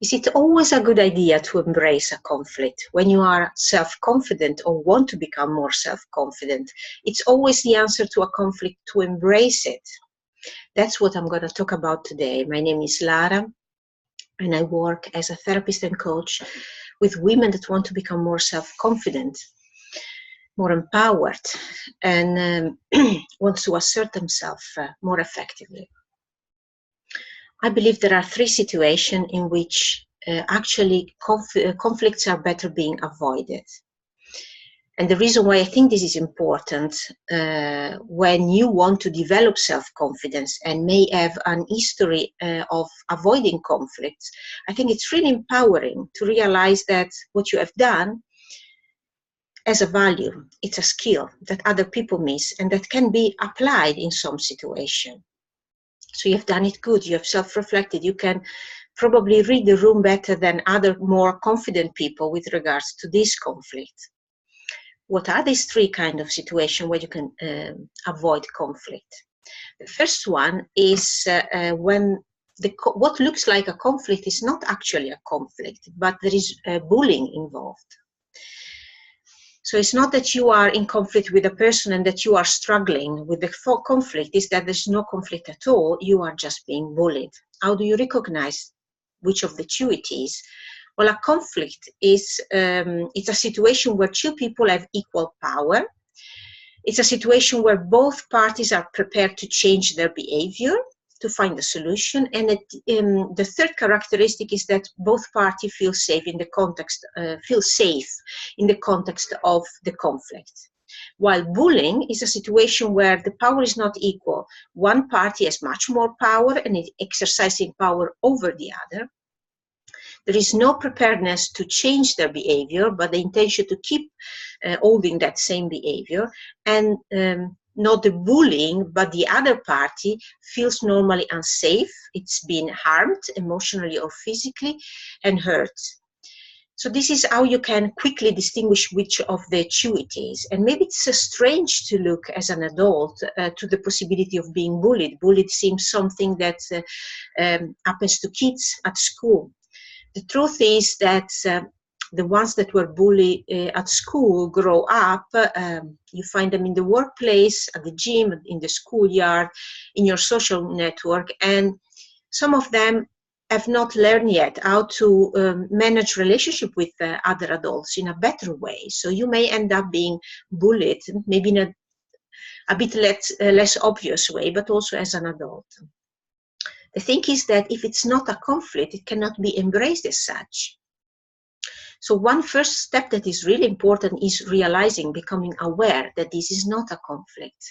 Is it always a good idea to embrace a conflict? When you are self-confident or want to become more self-confident, it's always the answer to a conflict to embrace it. That's what I'm going to talk about today. My name is Lara, and I work as a therapist and coach with women that want to become more self-confident, more empowered, and want to assert themselves more effectively. I believe there are three situations in which actually conflicts are better being avoided. And the reason why I think this is important when you want to develop self-confidence and may have an history of avoiding conflicts, I think it's really empowering to realize that what you have done has a value. It's a skill that other people miss and that can be applied in some situation. So you've done it good, you have self-reflected, you can probably read the room better than other more confident people with regards to this conflict. What are these three kinds of situations where you can avoid conflict? The first one is when what looks like a conflict is not actually a conflict, but there is bullying involved. So it's not that you are in conflict with a person and that you are struggling with the conflict, it's that there's no conflict at all, you are just being bullied. How do you recognize which of the two it is? Well, a conflict is it's a situation where two people have equal power. It's a situation where both parties are prepared to change their behavior to find a solution, and the third characteristic is that both parties feel safe in the context of the conflict. While bullying is a situation where the power is not equal. One party has much more power and is exercising power over the other. There is no preparedness to change their behavior, but the intention to keep holding that same behavior, and not the bullying, but the other party feels normally unsafe. It's been harmed emotionally or physically and hurt. So this is how you can quickly distinguish which of the two it is. And maybe it's strange to look as an adult to the possibility of being bullied. Bullied seems something that happens to kids at school. The truth is that the ones that were bullied at school grow up, you find them in the workplace, at the gym, in the schoolyard, in your social network, and some of them have not learned yet how to manage relationship with other adults in a better way. So you may end up being bullied, maybe in a bit less obvious way, but also as an adult. The thing is that if it's not a conflict, it cannot be embraced as such. So one first step that is really important is realizing, becoming aware that this is not a conflict.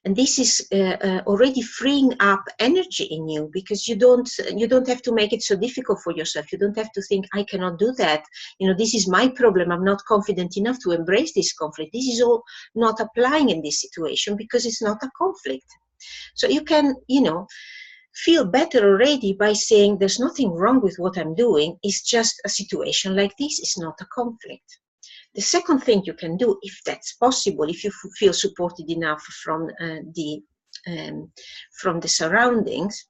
And this is already freeing up energy in you, because you don't have to make it so difficult for yourself. You don't have to think, I cannot do that. You know, this is my problem. I'm not confident enough to embrace this conflict. This is all not applying in this situation because it's not a conflict. So you can, feel better already by saying there's nothing wrong with what I'm doing. It's just a situation like this. It's not a conflict. The second thing you can do, if that's possible, if you feel supported enough from the surroundings,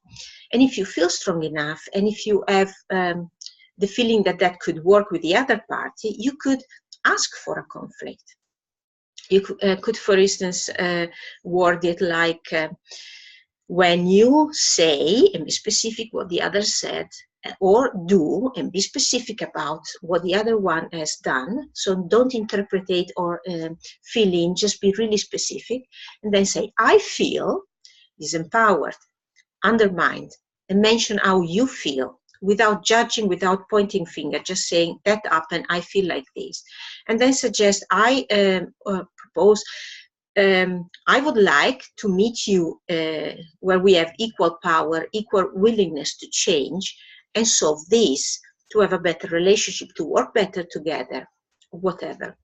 and if you feel strong enough, and if you have the feeling that that could work with the other party, you could ask for a conflict. You could, for instance, word it like, when you say and be specific what the other said, or do and be specific about what the other one has done. So don't interpret or fill in, just be really specific. And then say, I feel disempowered, undermined, and mention how you feel without judging, without pointing finger, just saying that happened, I feel like this. And then suggest, I propose, I would like to meet you where we have equal power, equal willingness to change and solve this, to have a better relationship, to work better together, whatever.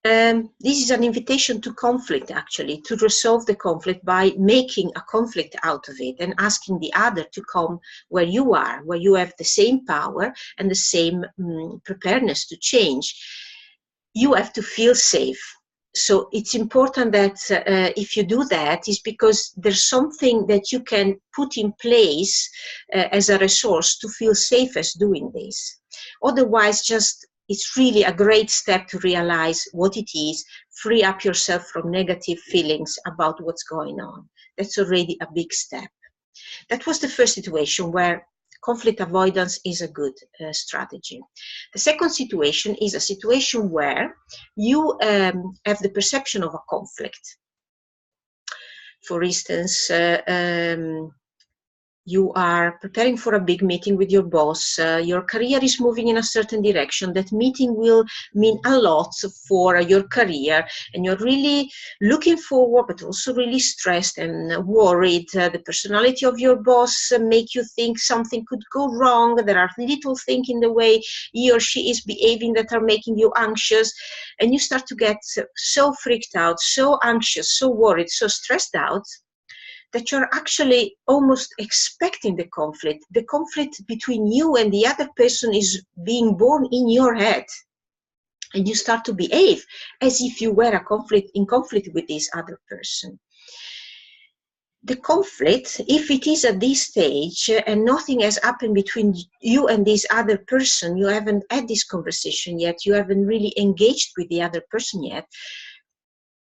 This is an invitation to conflict, actually, to resolve the conflict by making a conflict out of it and asking the other to come where you are, where you have the same power and the same preparedness to change. You have to feel safe. So it's important that if you do that, is because there's something that you can put in place as a resource to feel safe as doing this. Otherwise, just it's really a great step to realize what it is, free up yourself from negative feelings about what's going on. That's already a big step. That was the first situation where conflict avoidance is a good strategy. The second situation is a situation where you have the perception of a conflict. For instance, you are preparing for a big meeting with your boss, your career is moving in a certain direction, that meeting will mean a lot for your career, and you're really looking forward, but also really stressed and worried. The personality of your boss make you think something could go wrong. There are little things in the way he or she is behaving that are making you anxious, and you start to get so freaked out, so anxious, so worried, so stressed out, that you're actually almost expecting the conflict between you and the other person is being born in your head. And you start to behave as if you were in conflict with this other person. The conflict, if it is at this stage and nothing has happened between you and this other person, you haven't had this conversation yet, you haven't really engaged with the other person yet,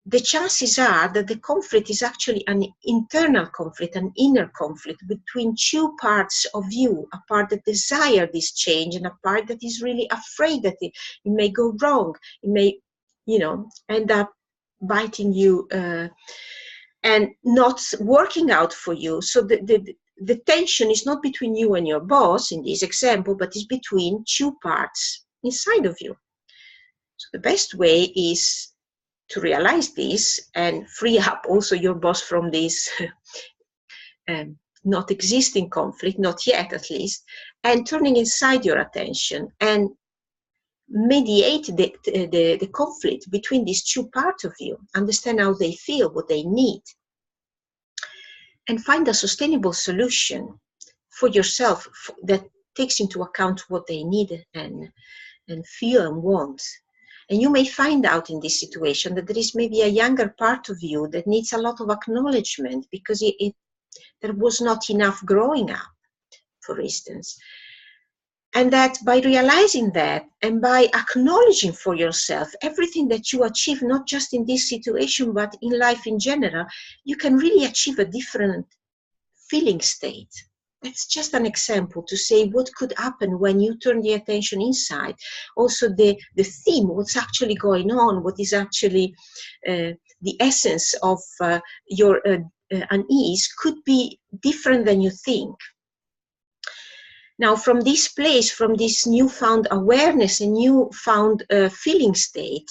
the chances are that the conflict is actually an internal conflict, an inner conflict between two parts of you, a part that desires this change and a part that is really afraid that it may go wrong, it may, end up biting you and not working out for you. So the tension is not between you and your boss in this example, but is between two parts inside of you. So the best way is to realize this and free up also your boss from this not existing conflict, not yet at least, and turning inside your attention and mediate the conflict between these two parts of you, understand how they feel, what they need, and find a sustainable solution for yourself that takes into account what they need and feel and want. And you may find out in this situation that there is maybe a younger part of you that needs a lot of acknowledgement because there was not enough growing up, for instance. And that by realizing that and by acknowledging for yourself everything that you achieve, not just in this situation, but in life in general, you can really achieve a different feeling state. That's just an example to say what could happen when you turn the attention inside. Also the theme, what's actually going on, what is actually the essence of your unease could be different than you think. Now from this place, from this newfound awareness and newfound feeling state,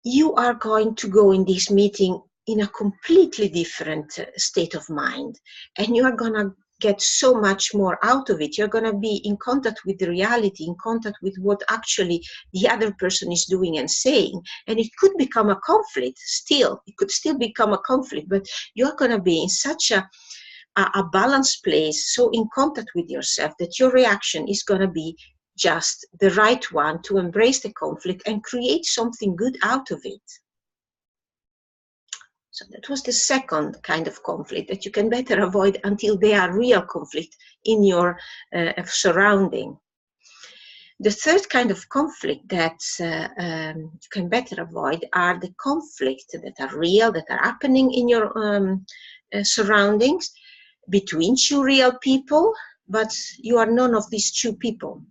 you are going to go in this meeting in a completely different state of mind, and you are going to get so much more out of it. You're going to be in contact with the reality, in contact with what actually the other person is doing and saying, and it could become a conflict still. It could still become a conflict, but you're going to be in such a balanced place, so in contact with yourself, that your reaction is going to be just the right one to embrace the conflict and create something good out of it. So that was the second kind of conflict that you can better avoid until they are real conflict in your surrounding. The third kind of conflict that you can better avoid are the conflicts that are real, that are happening in your surroundings between two real people, but you are none of these two people.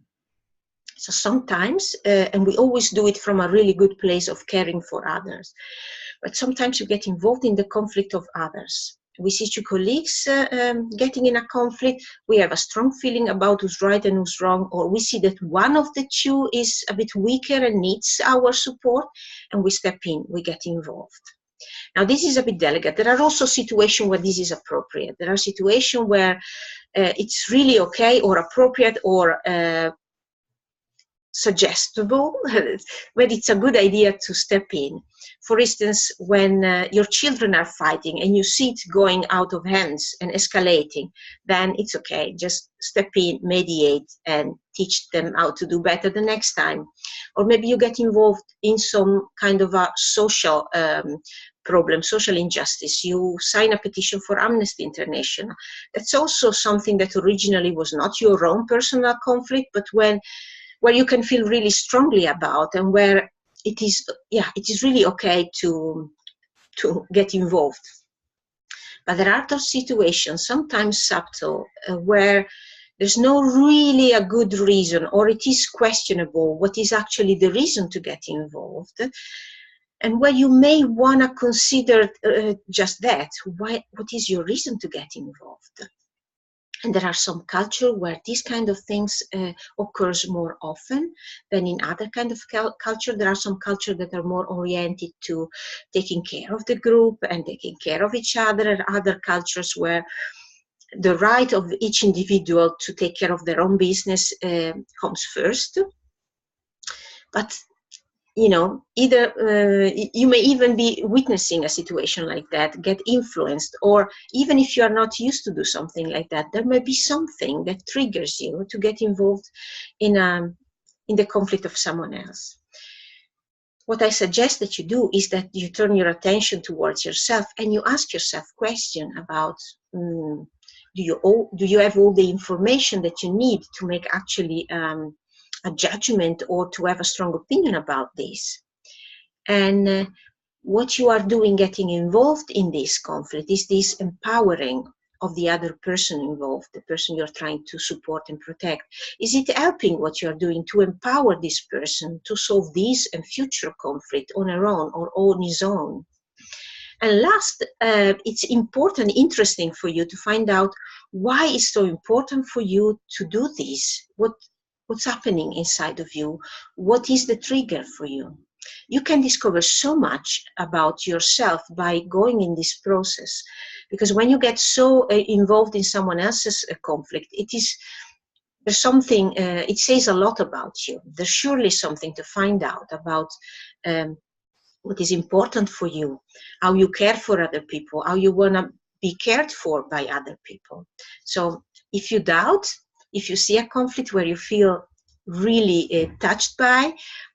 So sometimes, and we always do it from a really good place of caring for others, but sometimes you get involved in the conflict of others. We see two colleagues getting in a conflict. We have a strong feeling about who's right and who's wrong, or we see that one of the two is a bit weaker and needs our support, and we step in, we get involved. Now, this is a bit delicate. There are also situations where this is appropriate. There are situations where it's really okay or appropriate or suggestible, when it's a good idea to step in. For instance, when your children are fighting and you see it going out of hands and escalating, then it's okay. Just step in, mediate, and teach them how to do better the next time. Or maybe you get involved in some kind of a social problem, social injustice. You sign a petition for Amnesty International. That's also something that originally was not your own personal conflict, but where you can feel really strongly about, and where it is really okay to get involved. But there are those situations, sometimes subtle, where there's no really a good reason, or it is questionable what is actually the reason to get involved, and where you may want to consider just that. What is your reason to get involved? And there are some cultures where these kind of things occurs more often than in other kind of culture. There are some cultures that are more oriented to taking care of the group and taking care of each other, and other cultures where the right of each individual to take care of their own business comes first. But you know, either you may even be witnessing a situation like that, get influenced, or even if you are not used to do something like that, there may be something that triggers you to get involved in the conflict of someone else. What I suggest that you do is that you turn your attention towards yourself and you ask yourself questions about, do you have all the information that you need to make actually a judgment or to have a strong opinion about this? And what you are doing getting involved in this conflict, is this empowering of the other person involved, the person you're trying to support and protect? Is it helping what you're doing to empower this person to solve this and future conflict on her own or on his own? And last, it's important, interesting for you to find out why it's so important for you to do this. What's happening inside of you? What is the trigger for you? You can discover so much about yourself by going in this process, because when you get so involved in someone else's conflict, there's something, it says a lot about you. There's surely something to find out about what is important for you, how you care for other people, how you want to be cared for by other people. So if you doubt, if you see a conflict where you feel really touched by,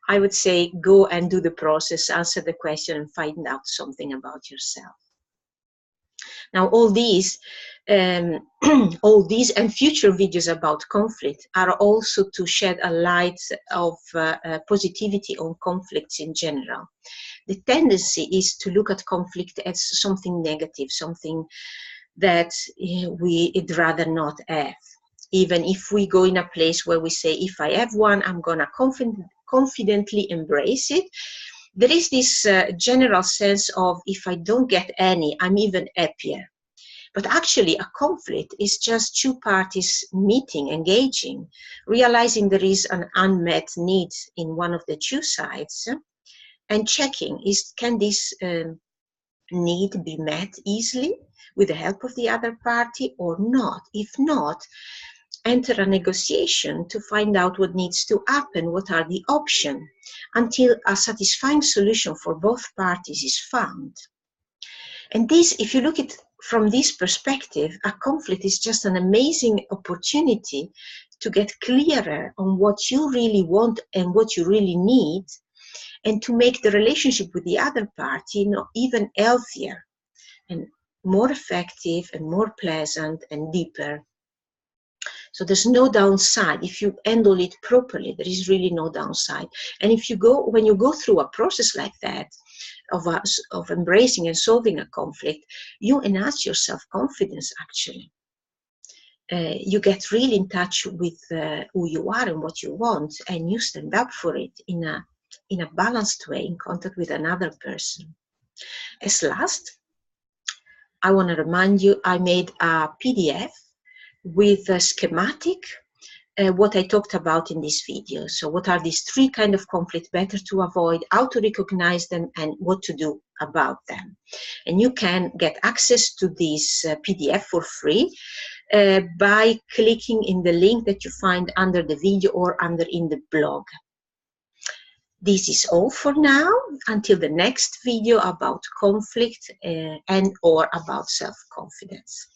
I would say go and do the process, answer the question, and find out something about yourself. Now, all these and future videos about conflict are also to shed a light of positivity on conflicts in general. The tendency is to look at conflict as something negative, something that we'd rather not have. Even if we go in a place where we say, if I have one, I'm going to confidently embrace it, there is this general sense of, if I don't get any, I'm even happier. But actually, a conflict is just two parties meeting, engaging, realizing there is an unmet need in one of the two sides, and checking, can this need be met easily with the help of the other party or not? If not, enter a negotiation to find out what needs to happen, what are the options, until a satisfying solution for both parties is found. And this, if you look at it from this perspective, a conflict is just an amazing opportunity to get clearer on what you really want and what you really need, and to make the relationship with the other party even healthier and more effective and more pleasant and deeper. So there's no downside. If you handle it properly, there is really no downside. And when you go through a process like that, of embracing and solving a conflict, you enhance your self-confidence, actually. You get really in touch with who you are and what you want, and you stand up for it in a balanced way, in contact with another person. As last, I want to remind you, I made a PDF with a schematic, what I talked about in this video. So what are these three kinds of conflict better to avoid, how to recognize them, and what to do about them. And you can get access to this PDF for free by clicking in the link that you find under the video or in the blog. This is all for now, until the next video about conflict and or about self-confidence.